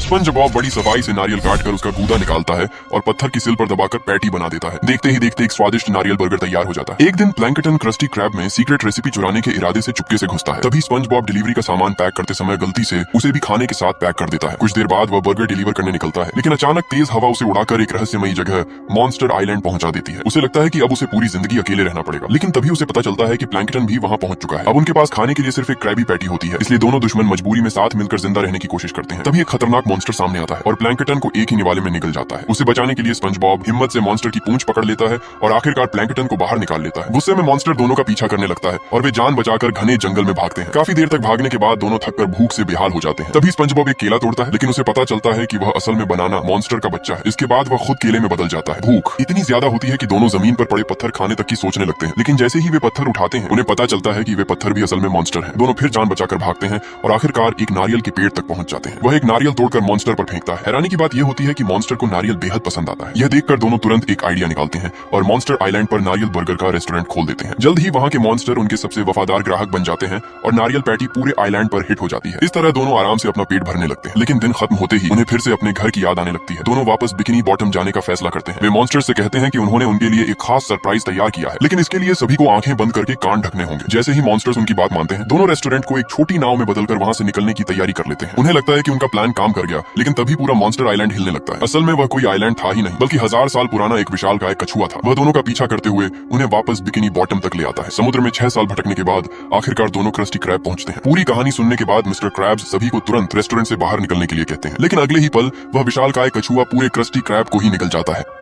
Sponge Bob बड़ी सफाई से नारियल काट कर उसका गूदा निकालता है और पत्थर की सिल पर दबाकर पैटी बना देता है। देखते ही देखते एक स्वादिष्ट नारियल बर्गर तैयार हो जाता है। एक दिन प्लैंकटन क्रस्टी क्रैब में सीक्रेट रेसिपी चुराने के इरादे से चुपके से घुसता है। तभी स्पंज बॉब डिलीवरी का सामान पैक करते समय गलती से उसे भी खाने के साथ पैक कर देता है। कुछ देर बाद वह बर्गर डिलीवर करने निकलता है, लेकिन अचानक तेज हवा उसे उड़ाकर एक रहस्यमयी जगह मॉन्स्टर आइलैंड पहुंचा देती है। उसे लगता है कि अब उसे पूरी जिंदगी अकेले रहना पड़ेगा, लेकिन तभी उसे पता चलता है कि प्लैंकटन भी वहां पहुंच चुका है। अब उनके पास खाने के लिए सिर्फ एक क्रैबी पैटी होती है, इसलिए दोनों दुश्मन मजबूरी में साथ मिलकर जिंदा रहने की कोशिश करते हैं। तभी एक खतरनाक मॉन्स्टर सामने आता है और प्लैंकटन को एक ही निवाले में निगल जाता है। उसे बचाने के लिए स्पंज बॉब हिम्मत से मॉन्स्टर की पूंछ पकड़ लेता है और आखिरकार प्लैंकटन को बाहर निकाल लेता है। गुस्से में मॉन्स्टर दोनों का पीछा करने लगता है और वे जान बचाकर घने जंगल में भागते हैं। काफी देर तक भागने के बाद दोनों थककर भूख से बेहाल हो जाते हैं। तभी स्पंज बॉब एक केला तोड़ता है, लेकिन उसे पता चलता है कि वह असल में बनाना मॉन्स्टर का बच्चा है। इसके बाद वह खुद केले में बदल जाता है। भूख इतनी ज्यादा होती है कि दोनों जमीन पर पड़े पत्थर खाने तक की सोचने लगते हैं, लेकिन जैसे ही वे पत्थर उठाते हैं उन्हें पता चलता है कि वे पत्थर भी असल में मॉन्स्टर हैं। दोनों फिर जान बचाकर भागते हैं और आखिरकार एक नारियल के पेड़ तक पहुंच जाते हैं। वह एक नारियल तोड़कर मॉन्स्टर पर फेंकता है। हैरानी की बात यह होती है कि मॉन्स्टर को नारियल बेहद पसंद आता है। यह देखकर दोनों तुरंत एक आइडिया निकालते हैं और मॉन्स्टर आइलैंड पर नारियल बर्गर का रेस्टोरेंट खोल देते हैं। जल्द ही वहां के मॉन्स्टर उनके सबसे वफादार ग्राहक बन जाते हैं और नारियल पैटी पूरे आइलैंड पर हिट हो जाती है। इस तरह दोनों आराम से अपना पेट भरने लगते हैं, लेकिन दिन खत्म होते ही उन्हें फिर से अपने घर की याद आने लगती है। दोनों वापस बिकिनी बॉटम जाने का फैसला करते हैं। वे मॉन्स्टर से कहते हैं कि उन्होंने उनके लिए एक खास सरप्राइज तैयार किया है, लेकिन इसके लिए सभी को आंखें बंद करके कान ढकने होंगे। जैसे ही मॉन्स्टर्स उनकी बात मानते हैं, दोनों रेस्टोरेंट को एक छोटी नाव में बदलकर वहां से निकलने की तैयारी कर लेते हैं। उन्हें लगता है कि उनका प्लान काम कर गया, लेकिन तभी पूरा मॉन्स्टर आइलैंड हिलने लगता है। असल में वह कोई आइलैंड था ही नहीं, बल्कि 1000 साल पुराना एक विशालकाय कछुआ था। वह दोनों का पीछा करते हुए उन्हें वापस बिकिनी बॉटम तक ले आता है। समुद्र में 6 साल भटकने के बाद आखिरकार दोनों क्रस्टी क्रैब पहुंचते हैं। पूरी कहानी सुनने के बाद मिस्टर क्रैब्स सभी को तुरंत रेस्टोरेंट से बाहर निकलने के लिए कहते हैं, लेकिन अगले ही पल वह विशालकाय कछुआ पूरे क्रस्टी क्रैब को ही निकल जाता है।